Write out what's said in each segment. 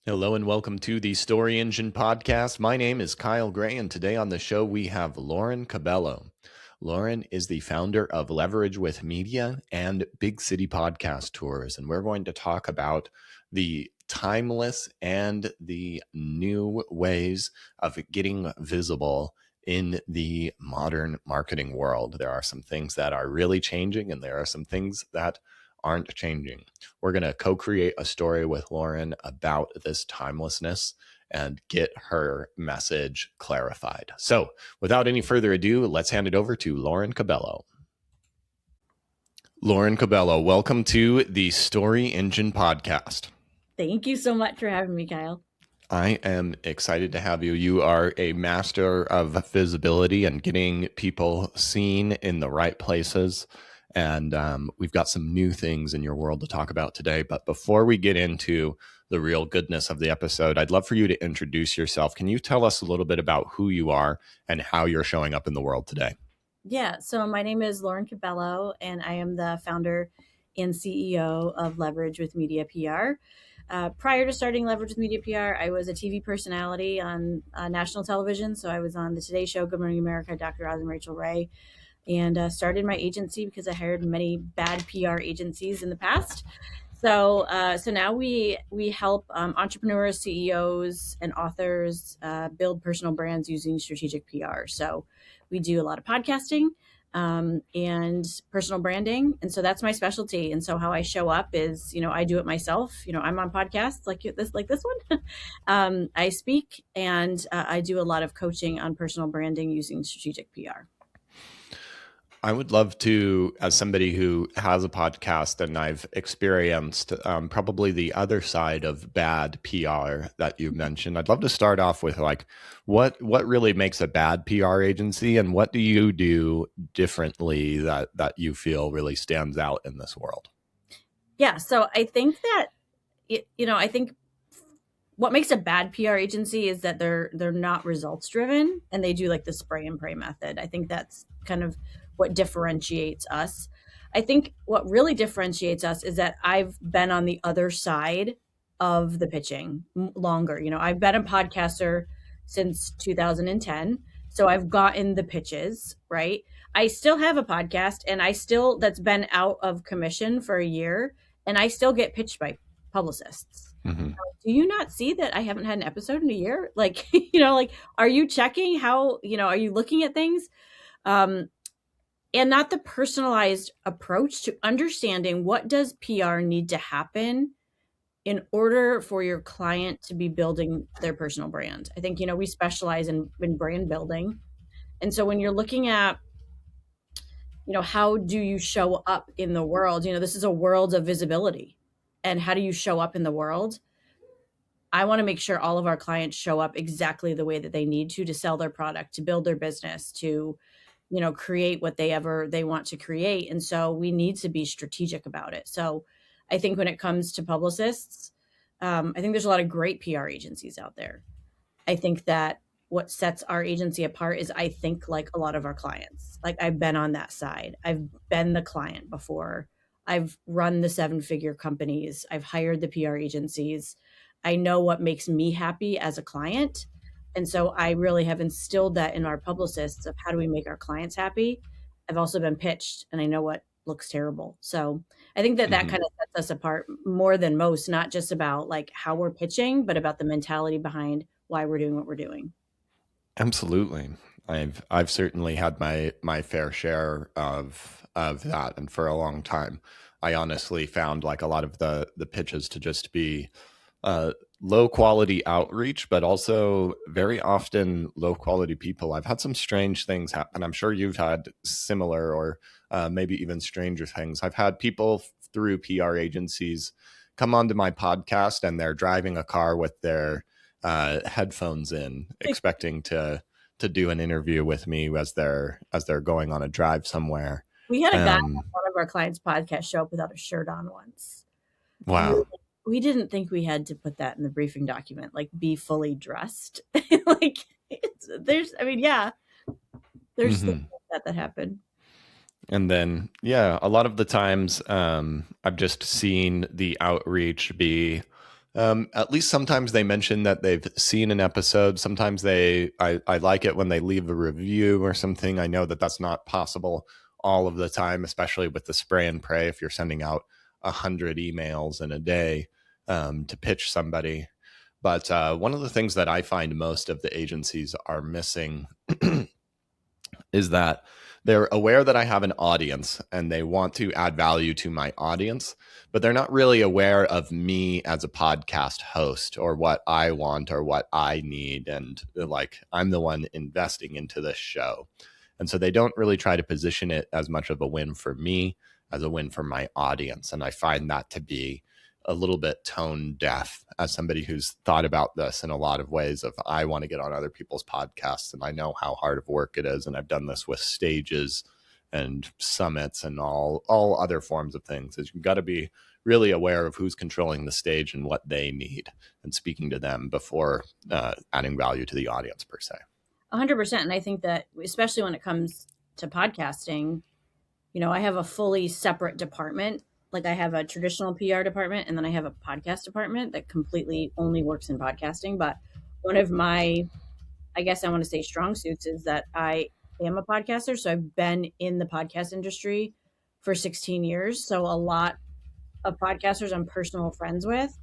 Hello and welcome to the Story Engine podcast. My name is Kyle Gray, and today on the show we have Lauren Cabello. Lauren is the founder of Leverage with Media and Big City Podcast Tours, and we're going to talk about the timeless and the new ways of getting visible in the modern marketing world. There are some things that are really changing, and there are some things that aren't changing. We're going to co-create a story with Lauren about this timelessness and get her message clarified. So without any further ado, let's hand it over to Lauren Cabello. Lauren Cabello, welcome to the Story Engine podcast. Thank you so much for having me, Kyle. I am excited to have you. You are a master of visibility and getting people seen in the right places. And we've got some new things in your world to talk about today. But before we get into the real goodness of the episode, I'd love for you to introduce yourself. Can you tell us a little bit about who you are and how you're showing up in the world today? Yeah, so my name is Lauren Cabello, and I am the founder and CEO of Leverage with Media PR. Prior to starting Leverage with Media PR, I was a TV personality on national television. So I was on the Today Show, Good Morning America, Dr. Oz and Rachel Ray, and started my agency because I hired many bad PR agencies in the past. So now we help entrepreneurs, CEOs, and authors build personal brands using strategic PR. So we do a lot of podcasting and personal branding, and so that's my specialty. And so how I show up is, I do it myself. I'm on podcasts like this one. I speak, and I do a lot of coaching on personal branding using strategic PR. I would love to, as somebody who has a podcast and I've experienced probably the other side of bad PR that you mentioned, I'd love to start off with like, what really makes a bad PR agency, and what do you do differently that you feel really stands out in this world? Yeah, so I think that, I think what makes a bad PR agency is that they're not results driven, and they do like the spray and pray method. I think that's kind of what differentiates us. I think what really differentiates us is that I've been on the other side of the pitching longer. I've been a podcaster since 2010. So I've gotten the pitches, right? I still have a podcast, and that's been out of commission for a year, and I still get pitched by publicists. Mm-hmm. Do you not see that I haven't had an episode in a year? Like, are you checking how, are you looking at things? And not the personalized approach to understanding what does PR need to happen in order for your client to be building their personal brand. I think, we specialize in brand building. And so when you're looking at, how do you show up in the world? This is a world of visibility. And how do you show up in the world? I want to make sure all of our clients show up exactly the way that they need to sell their product, to build their business, to create what they want to create. And so we need to be strategic about it. So I think when it comes to publicists, I think there's a lot of great PR agencies out there. I think that what sets our agency apart is I think like a lot of our clients. Like, I've been on that side. I've been the client before. I've run the 7-figure companies. I've hired the PR agencies. I know what makes me happy as a client. And so I really have instilled that in our publicists of how do we make our clients happy. I've also been pitched, and I know what looks terrible. So I think that kind of sets us apart more than most, not just about like how we're pitching, but about the mentality behind why we're doing what we're doing. Absolutely. I've certainly had my fair share of that, and for a long time, I honestly found like a lot of the pitches to just be low quality outreach, but also very often low quality people. I've had some strange things happen. I'm sure you've had similar or maybe even stranger things. I've had people through PR agencies come onto my podcast, and they're driving a car with their headphones in, expecting to do an interview with me as they're going on a drive somewhere. We had a guy on one of our clients' podcasts show up without a shirt on once. Wow. We didn't think we had to put that in the briefing document, like be fully dressed. Like, there's things like that happen. And then, yeah, a lot of the times I've just seen the outreach be At least sometimes they mention that they've seen an episode. Sometimes I like it when they leave a review or something. I know that that's not possible all of the time, especially with the spray and pray. If you're sending out 100 emails in a day to pitch somebody. But one of the things that I find most of the agencies are missing is that they're aware that I have an audience and they want to add value to my audience, but they're not really aware of me as a podcast host or what I want or what I need. And like, I'm the one investing into this show. And so they don't really try to position it as much of a win for me as a win for my audience. And I find that to be a little bit tone deaf as somebody who's thought about this in a lot of ways of I want to get on other people's podcasts and I know how hard of work it is. And I've done this with stages and summits and all other forms of things is you've got to be really aware of who's controlling the stage and what they need and speaking to them before adding value to the audience per se. 100%. And I think that especially when it comes to podcasting, I have a fully separate department. Like I have a traditional PR department and then I have a podcast department that completely only works in podcasting. But one of my, I guess I want to say strong suits is that I am a podcaster. So I've been in the podcast industry for 16 years. So a lot of podcasters I'm personal friends with.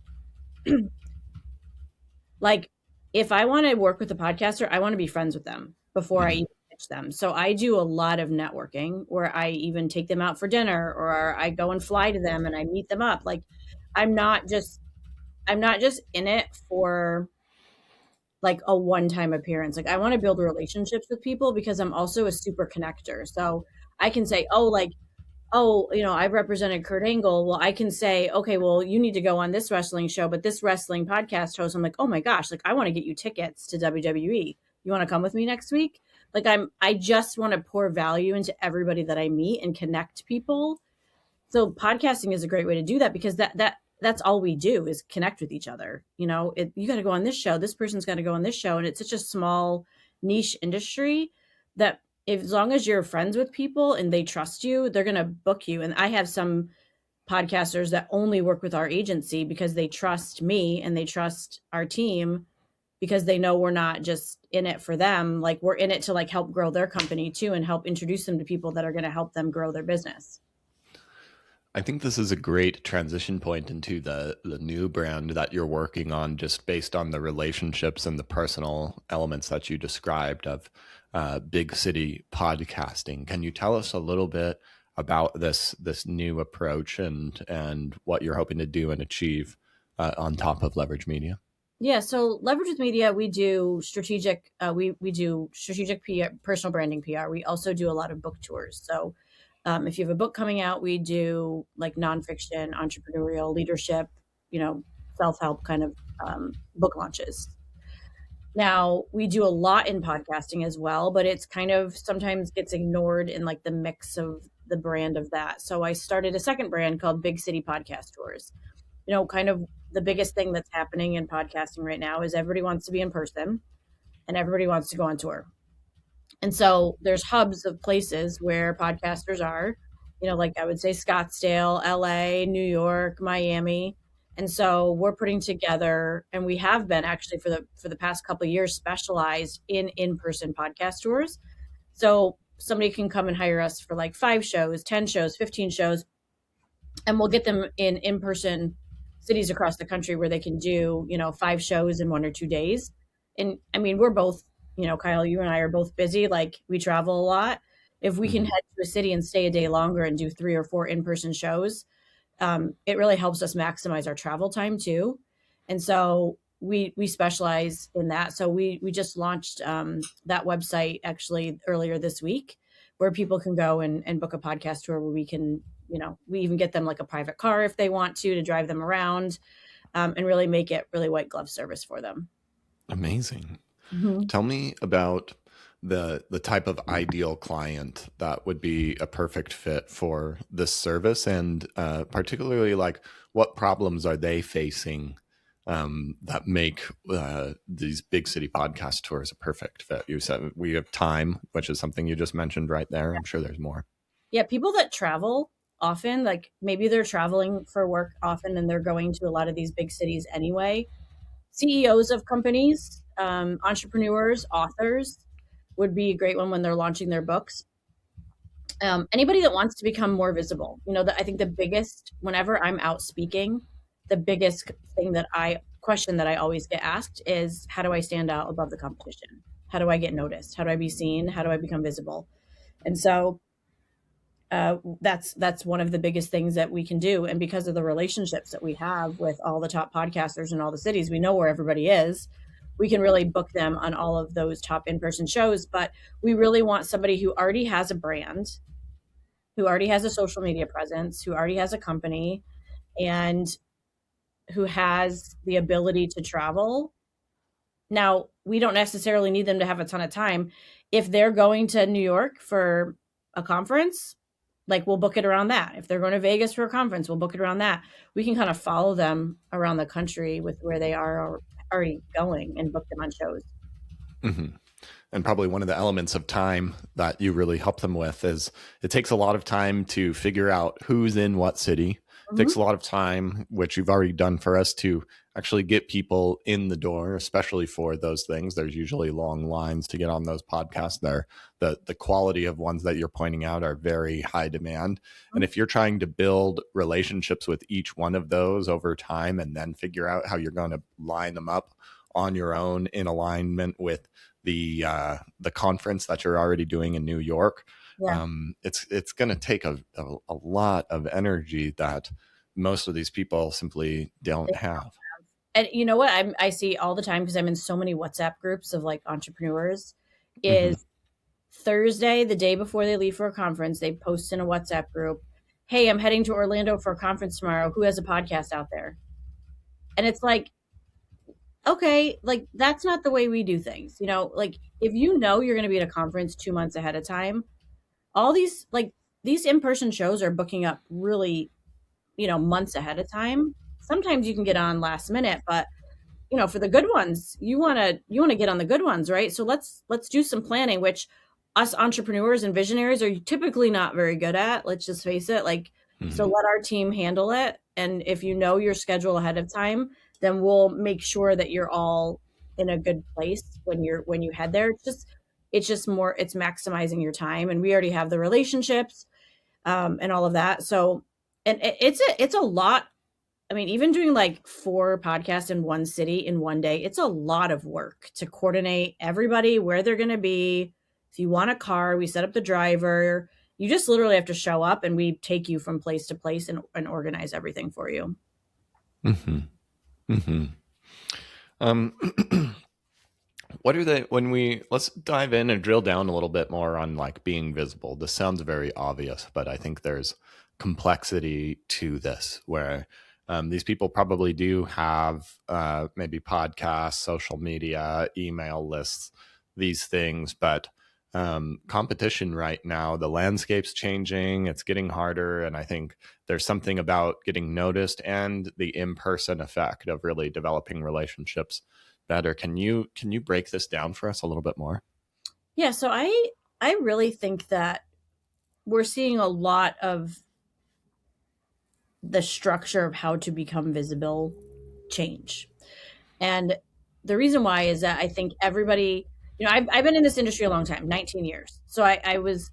Like if I want to work with a podcaster, I want to be friends with them before I even pitch them. So I do a lot of networking where I even take them out for dinner or I go and fly to them and I meet them up. Like I'm not just in it for like a one-time appearance. Like I want to build relationships with people because I'm also a super connector. So I can say, I've represented Kurt Angle. Well, I can say, okay, well, you need to go on this wrestling show, but this wrestling podcast host, I'm like, oh my gosh, like I want to get you tickets to WWE. You want to come with me next week? Like I just want to pour value into everybody that I meet and connect people. So podcasting is a great way to do that because that's all we do is connect with each other. You got to go on this show. This person's got to go on this show. And it's such a small niche industry that as long as you're friends with people and they trust you, they're going to book you. And I have some podcasters that only work with our agency because they trust me and they trust our team because they know we're not just in it for them. Like we're in it to like help grow their company too and help introduce them to people that are going to help them grow their business. I think this is a great transition point into the new brand that you're working on, just based on the relationships and the personal elements that you described of big city podcasting. Can you tell us a little bit about this new approach and what you're hoping to do and achieve on top of Leverage Media? Yeah, so Leverage with Media, we do strategic. We do strategic PR, personal branding PR. We also do a lot of book tours. So if you have a book coming out, we do like nonfiction, entrepreneurial, leadership, self-help kind of book launches. Now we do a lot in podcasting as well, but it's kind of sometimes gets ignored in like the mix of the brand of that. So I started a second brand called Big City Podcast Tours. Kind of the biggest thing that's happening in podcasting right now is everybody wants to be in person and everybody wants to go on tour. And so there's hubs of places where podcasters are, like I would say Scottsdale, LA, New York, Miami. And so we're putting together, and we have been actually for the past couple of years specialized in-person podcast tours. So somebody can come and hire us for like 5 shows, 10 shows, 15 shows, and we'll get them in-person cities across the country where they can do, 5 shows in 1 or 2 days. And I mean, we're both, Kyle, you and I are both busy. Like we travel a lot. If we can head to a city and stay a day longer and do 3 or 4 in-person shows, it really helps us maximize our travel time too. And so we specialize in that. So we just launched that website actually earlier this week where people can go and book a podcast tour where we can, we even get them like a private car if they want to drive them around and really make it really white glove service for them. Amazing. Mm-hmm. Tell me about the type of ideal client that would be a perfect fit for this service, and particularly like what problems are they facing that make these big city podcast tours a perfect fit? You said we have time, which is something you just mentioned right there. I'm sure there's more. Yeah, people that travel often. Like maybe they're traveling for work often and they're going to a lot of these big cities anyway. CEOs of companies, entrepreneurs, authors would be a great one when they're launching their books. Anybody that wants to become more visible, I think the biggest, whenever I'm out speaking, the biggest question that I always get asked is, how do I stand out above the competition? How do I get noticed? How do I be seen? How do I become visible? And so that's one of the biggest things that we can do. And because of the relationships that we have with all the top podcasters in all the cities, we know where everybody is. We can really book them on all of those top in-person shows. But we really want somebody who already has a brand, who already has a social media presence, who already has a company, and who has the ability to travel. Now, we don't necessarily need them to have a ton of time. If they're going to New York for a conference, like we'll book it around that. If they're going to Vegas for a conference, we'll book it around that. We can kind of follow them around the country with where they are already going and book them on shows. Mm-hmm. And probably one of the elements of time that you really help them with is it takes a lot of time to figure out who's in what city. It takes a lot of time, which you've already done for us, to actually get people in the door, especially for those things. There's usually long lines to get on those podcasts there. The quality of ones that you're pointing out are very high demand. And if you're trying to build relationships with each one of those over time and then figure out how you're going to line them up on your own in alignment with the conference that you're already doing in New York, it's going to take a lot of energy that most of these people simply don't have. And you know what I see all the time, because I'm in so many WhatsApp groups of like entrepreneurs, is Thursday, the day before they leave for a conference, they post in a WhatsApp group, hey, I'm heading to Orlando for a conference tomorrow. Who has a podcast out there? And it's like, okay, like that's not the way we do things. Like if you're going to be at a conference 2 months ahead of time, all these in-person shows are booking up really, months ahead of time. Sometimes you can get on last minute, but for the good ones, you want to get on the good ones, right? So let's do some planning, which us entrepreneurs and visionaries are typically not very good at. Let's just face it. So let our team handle it. And if you know your schedule ahead of time, then we'll make sure that you're all in a good place when you head there. It's just more, it's maximizing your time. And we already have the relationships and all of that. So, and it's a lot. I mean, even doing like 4 podcasts in one city in one day, it's a lot of work to coordinate everybody, where they're going to be. If you want a car, we set up the driver. You just literally have to show up and we take you from place to place and organize everything for you. Mm-hmm. Mm-hmm. What are they, let's dive in and drill down a little bit more on like being visible. This sounds very obvious, but I think there's complexity to this where these people probably do have maybe podcasts, social media, email lists, these things, but competition right now, the landscape's changing, it's getting harder. And I think there's something about getting noticed and the in-person effect of really developing relationships better. Can you break this down for us a little bit more? Yeah. So I really think that we're seeing a lot of the structure of how to become visible change. And the reason why is that I think everybody, I've been in this industry a long time, 19 years. So I was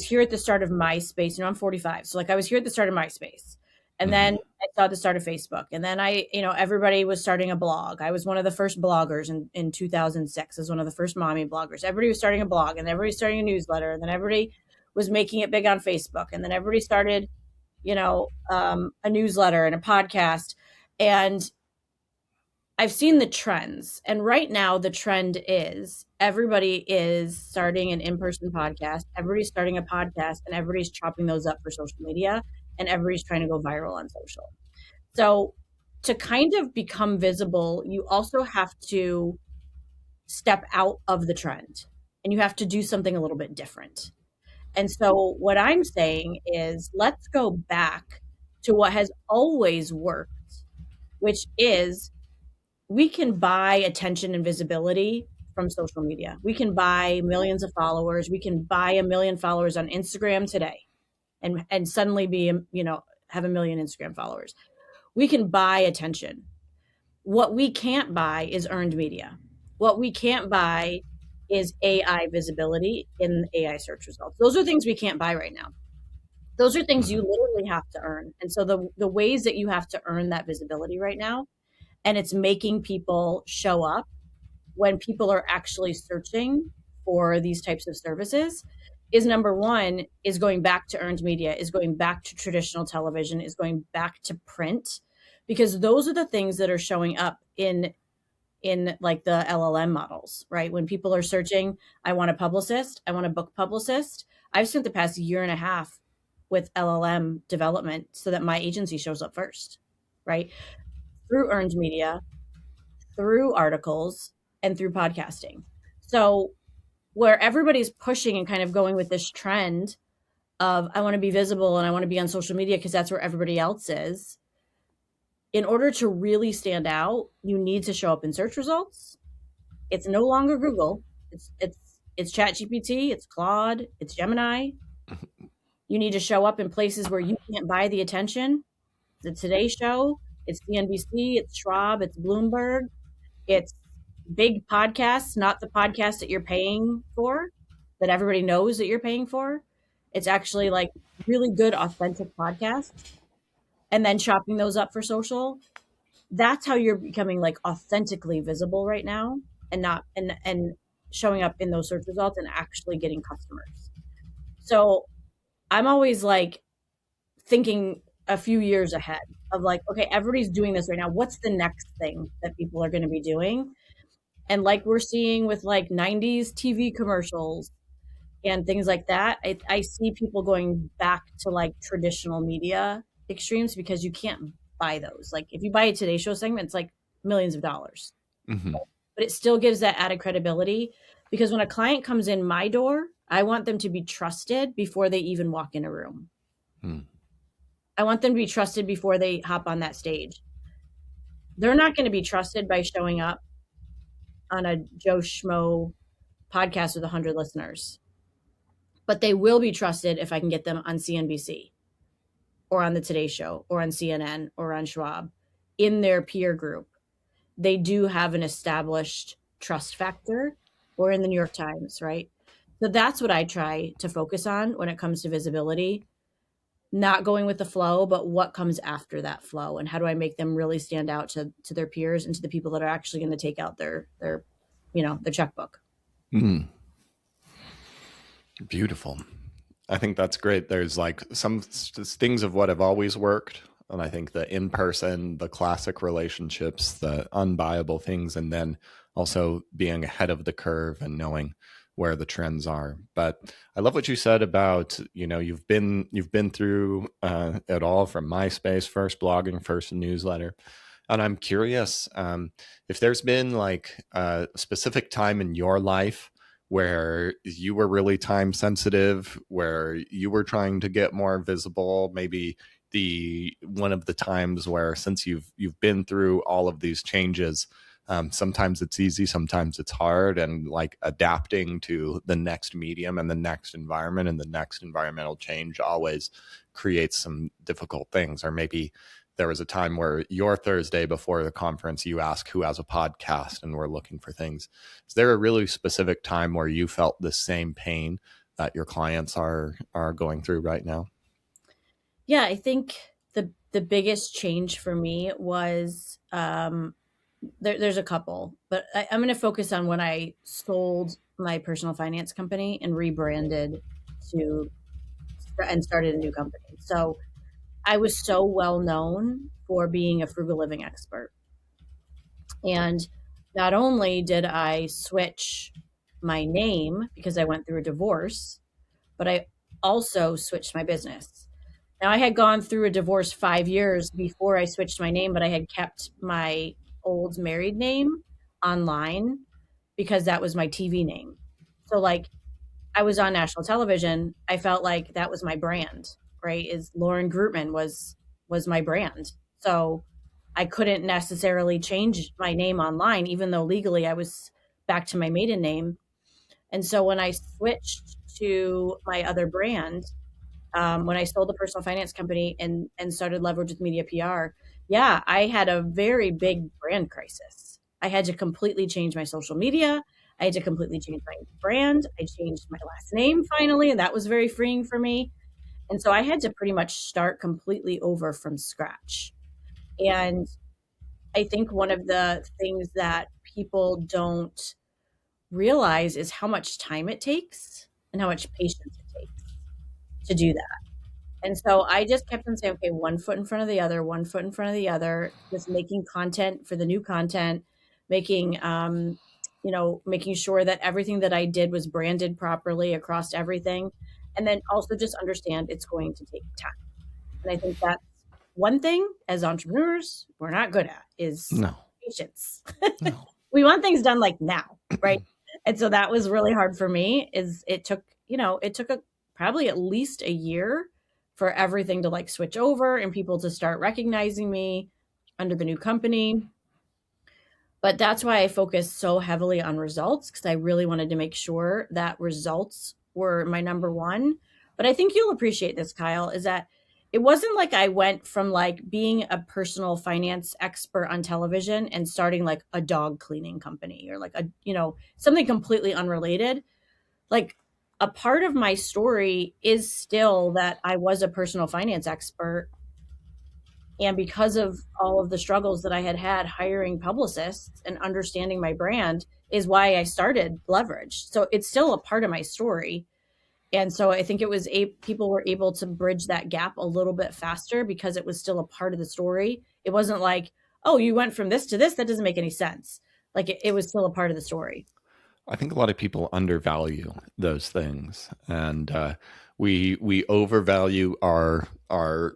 here at the start of MySpace. I'm 45. So like I was here at the start of MySpace. And then I saw the start of Facebook. And then everybody was starting a blog. I was one of the first bloggers in 2006. I was one of the first mommy bloggers. Everybody was starting a blog and everybody was starting a newsletter. And then everybody was making it big on Facebook. And then everybody started, a newsletter and a podcast. And I've seen the trends. And right now the trend is everybody is starting an in-person podcast. Everybody's starting a podcast and everybody's chopping those up for social media. And everybody's trying to go viral on social. So to kind of become visible, you also have to step out of the trend and you have to do something a little bit different. And so what I'm saying is let's go back to what has always worked, which is we can buy attention and visibility from social media. We can buy millions of followers. We can buy 1 million followers on Instagram today. and suddenly be, have 1 million Instagram followers. We can buy attention. What we can't buy is earned media. What we can't buy is AI visibility in AI search results. Those are things we can't buy right now. Those are things you Mhm. literally have to earn. And so the ways that you have to earn that visibility right now, and it's making people show up when people are actually searching for these types of services, is number one, is going back to earned media, is going back to traditional television, is going back to print, because those are the things that are showing up in like the LLM models, right? When people are searching, I want a publicist, I want a book publicist. I've spent the past year and a half with LLM development so that my agency shows up first, right? Through earned media, through articles, and through podcasting. So where everybody's pushing and kind of going with this trend of I want to be visible and I want to be on social media because that's where everybody else is. In order to really stand out, you need to show up in search results. It's no longer Google. It's ChatGPT, it's Claude, it's Gemini. You need to show up in places where you can't buy the attention. The Today Show, it's CNBC, it's Schwab, it's Bloomberg, it's big podcasts, not the podcast that you're paying for, that everybody knows that you're paying for. It's actually like really good, authentic podcasts, and then chopping those up for social. That's how you're becoming like authentically visible right now, and not and showing up in those search results and actually getting customers. So I'm always like thinking a few years ahead of like, okay, everybody's doing this right now. What's the next thing that people are going to be doing? And like we're seeing with like 90s TV commercials and things like that, I see people going back to like traditional media extremes because you can't buy those. Like if you buy a Today Show segment, it's like millions of dollars, Mhm. but it still gives that added credibility because when a client comes in my door, I want them to be trusted before they even walk in a room. Mm. I want them to be trusted before they hop on that stage. They're not going to be trusted by showing up on a Joe Schmo podcast with 100 listeners, but they will be trusted if I can get them on CNBC or on the Today Show or on CNN or on Schwab in their peer group. They do have an established trust factor, or in the New York Times, right? So that's what I try to focus on when it comes to visibility, not going with the flow, but what comes after that flow and how do I make them really stand out to their peers and to the people that are actually going to take out their checkbook. Mm. Beautiful. I think that's great. There's like some things of what have always worked. And I think the in person, the classic relationships, the unbuyable things, and then also being ahead of the curve and knowing where the trends are. But I love what you said about, you've been through it all, from MySpace, first blogging, first newsletter. And I'm curious if there's been like a specific time in your life where you were really time sensitive, where you were trying to get more visible, maybe the one of the times where, since you've been through all of these changes, sometimes it's easy, sometimes it's hard, and like adapting to the next medium and the next environment and the next environmental change always creates some difficult things. Or maybe there was a time where your Thursday before the conference, you ask who has a podcast and we're looking for things. Is there a really specific time where you felt the same pain that your clients are going through right now? Yeah, I think the biggest change for me was there's a couple, but I'm going to focus on when I sold my personal finance company and rebranded to and started a new company. So I was so well known for being a frugal living expert. And not only did I switch my name because I went through a divorce, but I also switched my business. Now, I had gone through a divorce 5 years before I switched my name, but I had kept my old married name online because that was my TV name. So, like, I was on national television. I felt like that was my brand, right? Is Lauren Grootman was my brand. So I couldn't necessarily change my name online, even though legally I was back to my maiden name. And so when I switched to my other brand, when I sold the personal finance company and started Leverage with Media PR, yeah, I had a very big brand crisis. I had to completely change my social media. I had to completely change my brand. I changed my last name finally, and that was very freeing for me. And so I had to pretty much start completely over from scratch. And I think one of the things that people don't realize is how much time it takes and how much patience it takes to do that. And so I just kept on saying, okay, one foot in front of the other, one foot in front of the other, just making content for the new content, making, making sure that everything that I did was branded properly across everything. And then also just understand it's going to take time. And I think that's one thing as entrepreneurs we're not good at is No, patience. no. We want things done like now, right? And so that was really hard for me. Is it took probably at least a year for everything to like switch over and people to start recognizing me under the new company. But that's why I focused so heavily on results, because I really wanted to make sure that results were my number one. But I think you'll appreciate this, Kyle, is that it wasn't like I went from like being a personal finance expert on television and starting like a dog cleaning company or like something completely unrelated. Like a part of my story is still that I was a personal finance expert, and because of all of the struggles that I had had hiring publicists and understanding my brand is why I started Leverage. So it's still a part of my story. And so I think it was people were able to bridge that gap a little bit faster because it was still a part of the story. It wasn't like, oh, you went from this to this. That doesn't make any sense. Like it was still a part of the story. I think a lot of people undervalue those things, and we overvalue our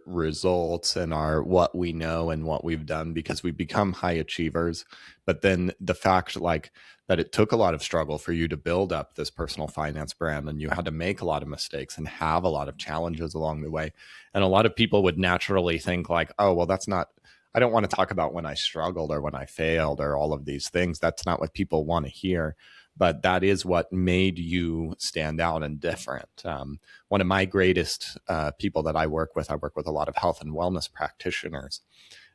results and our what we know and what we've done because we become high achievers. But then the fact, like, that it took a lot of struggle for you to build up this personal finance brand, and you had to make a lot of mistakes and have a lot of challenges along the way. And a lot of people would naturally think like, oh, well, that's not. I don't want to talk about when I struggled or when I failed or all of these things. That's not what people want to hear, but that is what made you stand out and different. One of my greatest people that I work with a lot of health and wellness practitioners.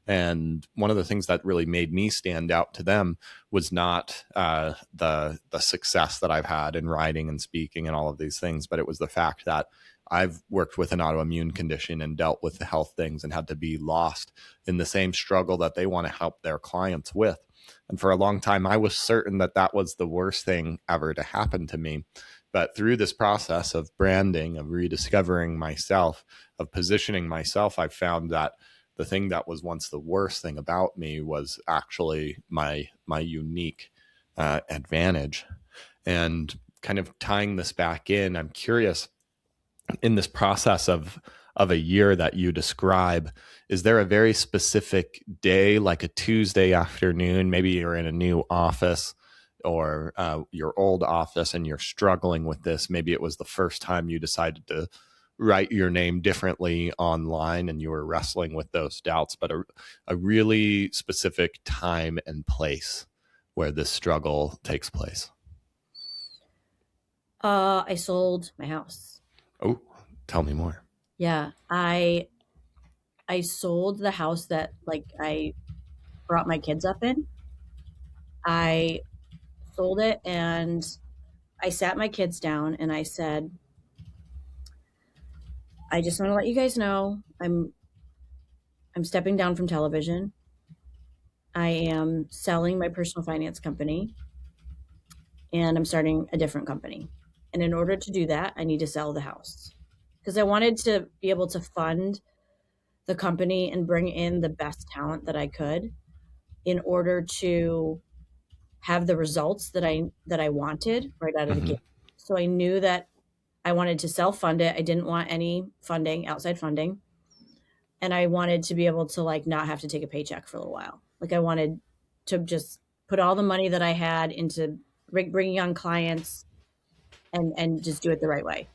And one of the things that really made me stand out to them was not the success that I've had in writing and speaking and all of these things, but it was the fact that I've worked with an autoimmune condition and dealt with the health things and had to be lost in the same struggle that they want to help their clients with. And for a long time, I was certain that that was the worst thing ever to happen to me. But through this process of branding, of rediscovering myself, of positioning myself, I found that the thing that was once the worst thing about me was actually my unique advantage. And kind of tying this back in, I'm curious, in this process of a year that you describe, is there a very specific day, like a Tuesday afternoon, maybe you're in a new office or your old office and you're struggling with this? Maybe it was the first time you decided to write your name differently online and you were wrestling with those doubts, but a really specific time and place where this struggle takes place. I sold my house. Oh, tell me more. Yeah, I sold the house that like I brought my kids up in. I sold it and I sat my kids down and I said, I just want to let you guys know I'm stepping down from television. I am selling my personal finance company and I'm starting a different company. And in order to do that, I need to sell the house because I wanted to be able to fund the company and bring in the best talent that I could in order to have the results that I wanted right out of the Mm-hmm. gate. So I knew that I wanted to self-fund it. I didn't want any funding, outside funding. And I wanted to be able to like not have to take a paycheck for a little while. Like I wanted to just put all the money that I had into bringing on clients and just do it the right way.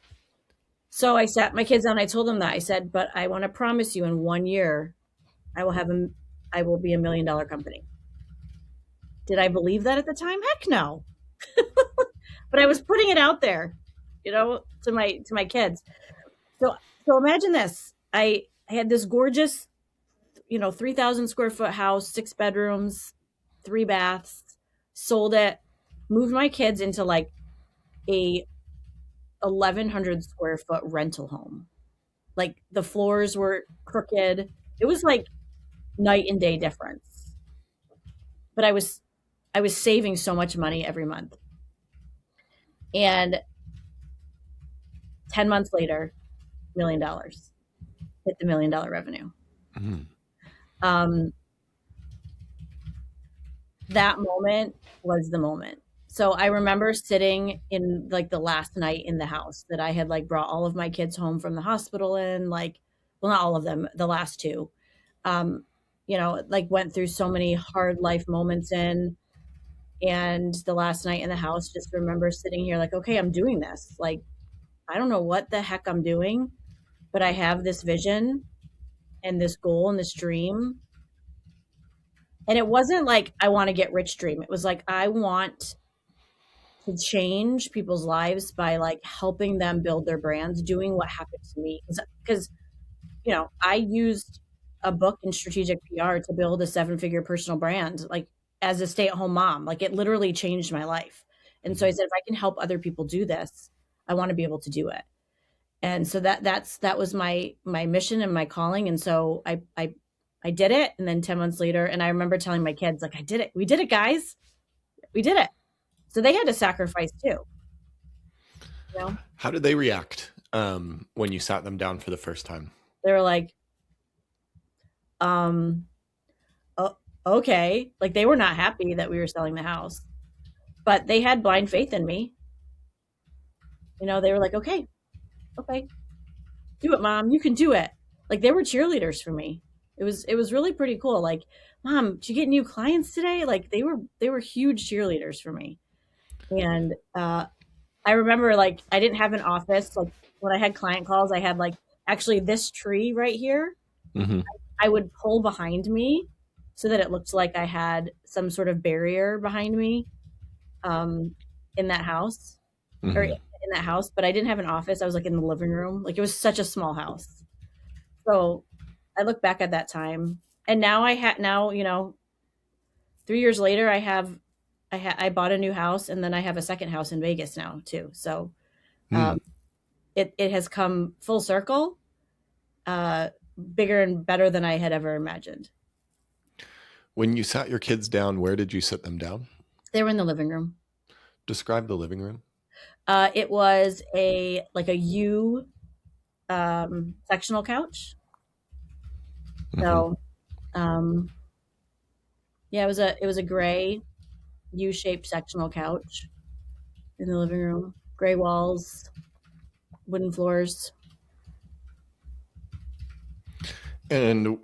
So I sat my kids down. I told them that. I said, but I want to promise you in 1 year, I will be $1 million company. Did I believe that at the time? Heck no. But I was putting it out there, to my kids. So So imagine this. I had this gorgeous, 3,000 square foot house, 6 bedrooms, 3 baths, sold it, moved my kids into like a 1,100 square foot rental home. Like the floors were crooked. It was like night and day difference. But I was saving so much money every month. And 10 months later, $1 million hit the $1 million revenue. Mm-hmm. That moment was the moment. So I remember sitting in like the last night in the house that I had like brought all of my kids home from the hospital in, like, well, not all of them, the last two. Like went through so many hard life moments in, and the last night in the house, just remember sitting here like, okay, I'm doing this. Like, I don't know what the heck I'm doing, but I have this vision and this goal and this dream. And it wasn't like I want to get rich dream. It was like I want to change people's lives by like helping them build their brands, doing what happened to me. Because I used a book in strategic PR to build a 7-figure personal brand, like as a stay-at-home mom. Like it literally changed my life. And so I said, if I can help other people do this, I want to be able to do it. And so that was my mission and my calling. And so I did it. And then 10 months later, and I remember telling my kids, like, I did it. We did it, guys. We did it. So they had to sacrifice too. How did they react when you sat them down for the first time? They were like, okay. Like they were not happy that we were selling the house, but they had blind faith in me. They were like, okay, do it, Mom. You can do it. Like they were cheerleaders for me. It was really pretty cool. Like, Mom, did you get new clients today? Like they were huge cheerleaders for me. And I remember like I didn't have an office. Like when I had client calls, I had like actually this tree right here. Mm-hmm. I would pull behind me so that it looked like I had some sort of barrier behind me in that house. Mm-hmm. Or in that house, but I didn't have an office. I was like in the living room. Like it was such a small house. So I look back at that time, and now 3 years later, I bought a new house, and then I have a second house in Vegas now too. So it has come full circle, bigger and better than I had ever imagined. When you sat your kids down, where did you sit them down? They were in the living room. Describe the living room. It was a U sectional couch. Mm-hmm. So, yeah, it was a gray U-shaped sectional couch in the living room. Gray walls, wooden floors. And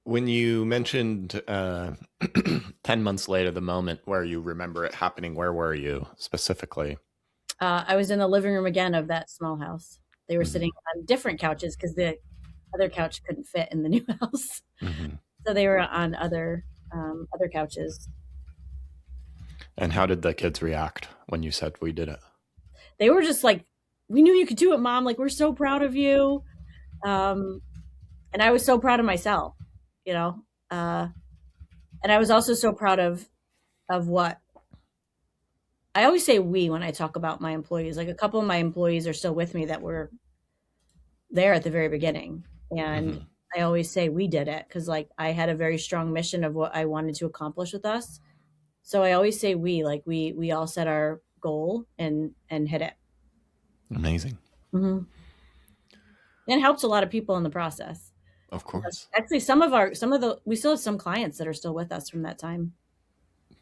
when you mentioned 10 months later, the moment where you remember it happening, where were you specifically? I was in the living room again of that small house. They were sitting on different couches because the other couch couldn't fit in the new house. Mm-hmm. So they were on other couches. And how did the kids react when you said we did it? They were just like, we knew you could do it, Mom. Like, we're so proud of you. And I was so proud of myself, and I was also so proud of what I always say we when I talk about my employees. Like a couple of my employees are still with me that were there at the very beginning. And mm-hmm. I always say we did it because like I had a very strong mission of what I wanted to accomplish with us. So I always say we all set our goal and hit it. Amazing. Mm-hmm. And it helps a lot of people in the process. Of course. Actually, we still have some clients that are still with us from that time.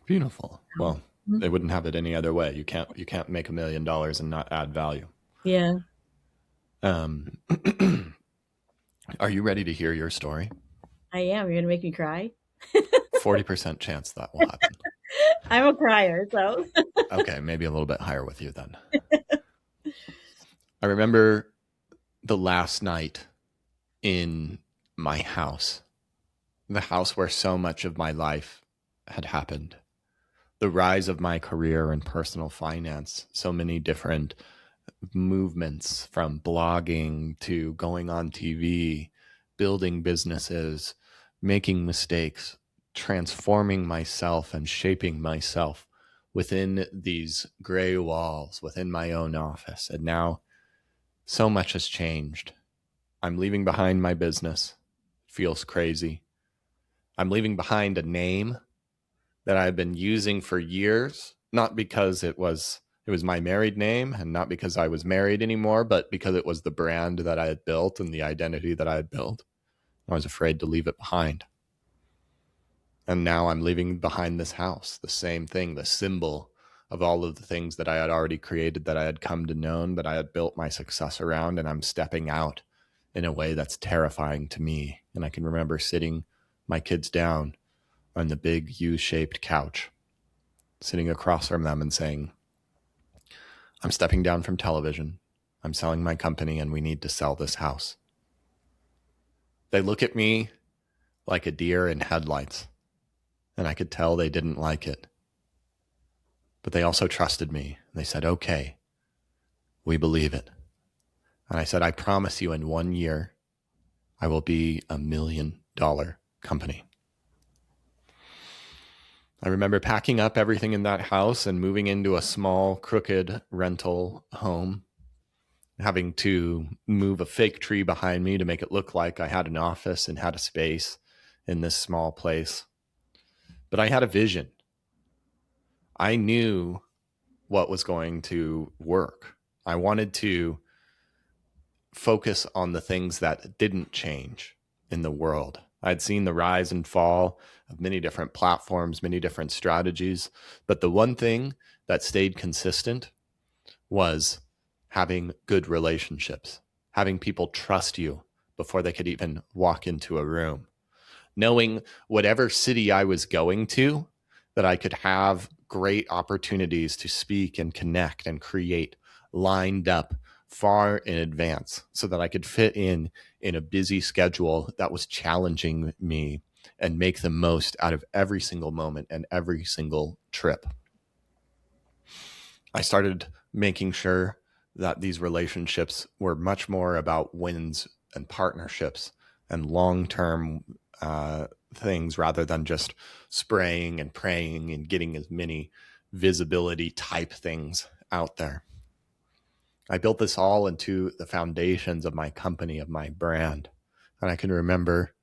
Beautiful. Well, mm-hmm. They wouldn't have it any other way. You can't make $1 million and not add value. Yeah. Are you ready to hear your story? I am. You're going to make me cry? 40% chance that will happen. I'm a crier, so. Okay, maybe a little bit higher with you then. I remember the last night in my house, the house where so much of my life had happened, the rise of my career in personal finance, so many different movements, from blogging to going on TV, building businesses, making mistakes, transforming myself and shaping myself within these gray walls, within my own office. And now so much has changed. I'm leaving behind my business. Feels crazy. I'm leaving behind a name that I've been using for years, not because it was my married name and not because I was married anymore, but because it was the brand that I had built and the identity that I had built. I was afraid to leave it behind. And now I'm leaving behind this house, the same thing, the symbol of all of the things that I had already created, that I had come to know, that I had built my success around, and I'm stepping out in a way that's terrifying to me. And I can remember sitting my kids down on the big U-shaped couch, sitting across from them and saying, I'm stepping down from television. I'm selling my company and we need to sell this house. They look at me like a deer in headlights, and I could tell they didn't like it. But they also trusted me. They said, okay, we believe it. And I said, I promise you in 1 year, I will be $1 million company. I remember packing up everything in that house and moving into a small, crooked rental home, having to move a fake tree behind me to make it look like I had an office and had a space in this small place. But I had a vision. I knew what was going to work. I wanted to focus on the things that didn't change in the world. I'd seen the rise and fall of many different platforms, many different strategies, but the one thing that stayed consistent was having good relationships, having people trust you before they could even walk into a room, knowing whatever city I was going to, that I could have great opportunities to speak and connect and create lined up far in advance so that I could fit in a busy schedule that was challenging me and make the most out of every single moment and every single trip. I started making sure that these relationships were much more about wins and partnerships and long-term things rather than just spraying and praying and getting as many visibility type things out there. I built this all into the foundations of my company, of my brand. And I can remember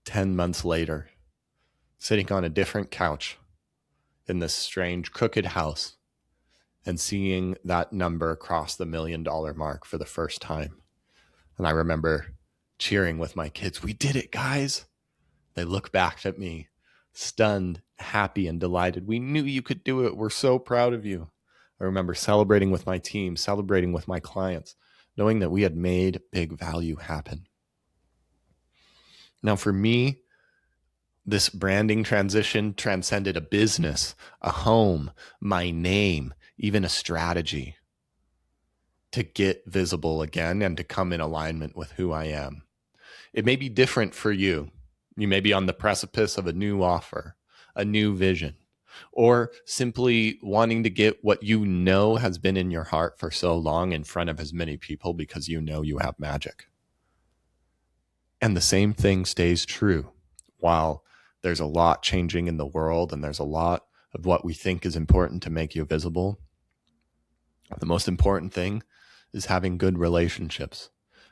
10 months later, sitting on a different couch in this strange crooked house and seeing that number cross the $1 million mark for the first time. And I remember cheering with my kids, we did it, guys. They look back at me, stunned, happy, and delighted. We knew you could do it. We're so proud of you. I remember celebrating with my team, celebrating with my clients, knowing that we had made big value happen. Now, for me, this branding transition transcended a business, a home, my name, even a strategy to get visible again and to come in alignment with who I am. It may be different for you. You may be on the precipice of a new offer, a new vision, or simply wanting to get what you know has been in your heart for so long in front of as many people because you know you have magic. And the same thing stays true. While there's a lot changing in the world and there's a lot of what we think is important to make you visible, the most important thing is having good relationships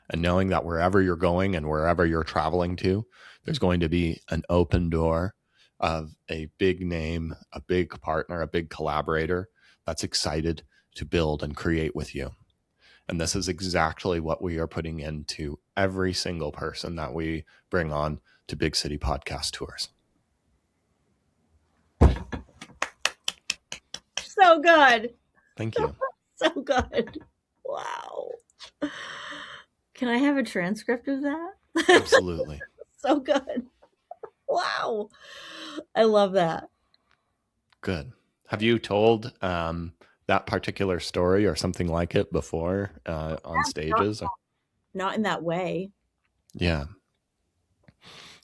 and knowing that wherever you're going and wherever you're traveling to, there's going to be an open door of a big name, a big partner, a big collaborator that's excited to build and create with you. And this is exactly what we are putting into every single person that we bring on to Big City Podcast Tours. So good. Thank you. So good. Wow. Can I have a transcript of that? Absolutely. So good. Wow. I love that. Good. Have you told that particular story or something like it before on stages? Not in that way. Yeah.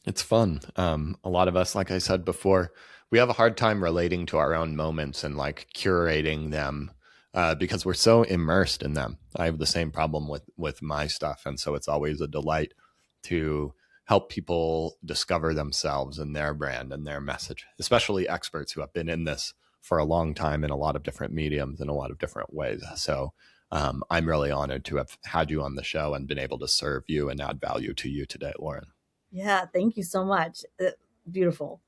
It's fun. A lot of us, like I said before, we have a hard time relating to our own moments and like curating them because we're so immersed in them. I have the same problem with my stuff, and so it's always a delight to help people discover themselves and their brand and their message, especially experts who have been in this for a long time in a lot of different mediums in a lot of different ways. So I'm really honored to have had you on the show and been able to serve you and add value to you today, Lauren. Yeah, thank you so much. Beautiful.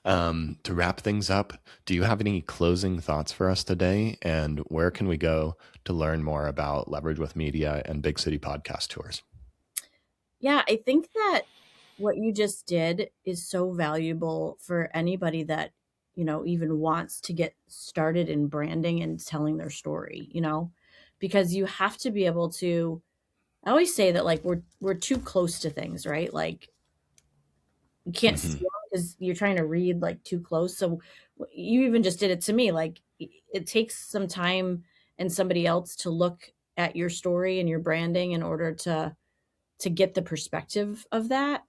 To wrap things up, do you have any closing thoughts for us today? And where can we go to learn more about Leverage with Media and Big City Podcast Tours? Yeah, I think that what you just did is so valuable for anybody that, even wants to get started in branding and telling their story, because you have to be able to. I always say that like we're too close to things, right? Like you can't see them because you're trying to read like too close. So you even just did it to me. Like it takes some time and somebody else to look at your story and your branding in order to get the perspective of that.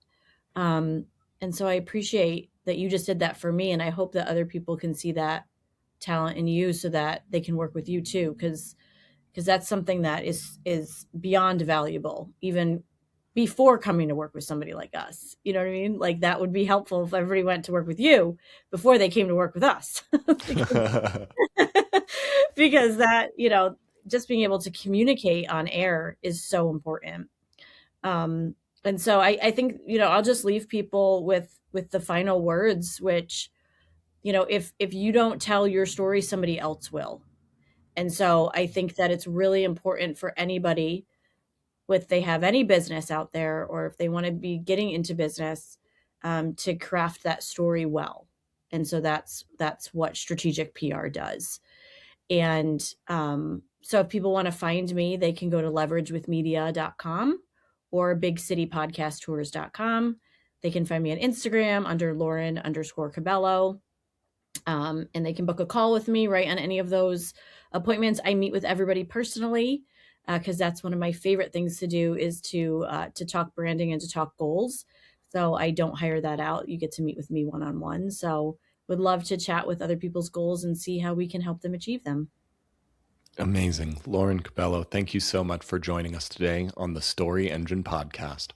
Um, and so I appreciate that you just did that for me, and I hope that other people can see that talent in you so that they can work with you too, because that's something that is beyond valuable, even before coming to work with somebody like us. You know what I mean? Like that would be helpful if everybody went to work with you before they came to work with us. Because that, just being able to communicate on air is so important. Um, and so I think, I'll just leave people with the final words, which, if you don't tell your story, somebody else will. And so I think that it's really important for anybody, if they have any business out there or if they want to be getting into business, to craft that story well. And so that's what strategic PR does. And so if people want to find me, they can go to leveragewithmedia.com or bigcitypodcasttours.com. They can find me on Instagram under Lauren_Cabello. And they can book a call with me right on any of those appointments. I meet with everybody personally because that's one of my favorite things to do is to talk branding and to talk goals. So I don't hire that out. You get to meet with me one-on-one. So would love to chat with other people's goals and see how we can help them achieve them. Amazing. Lauren Cabello, thank you so much for joining us today on the Story Engine podcast.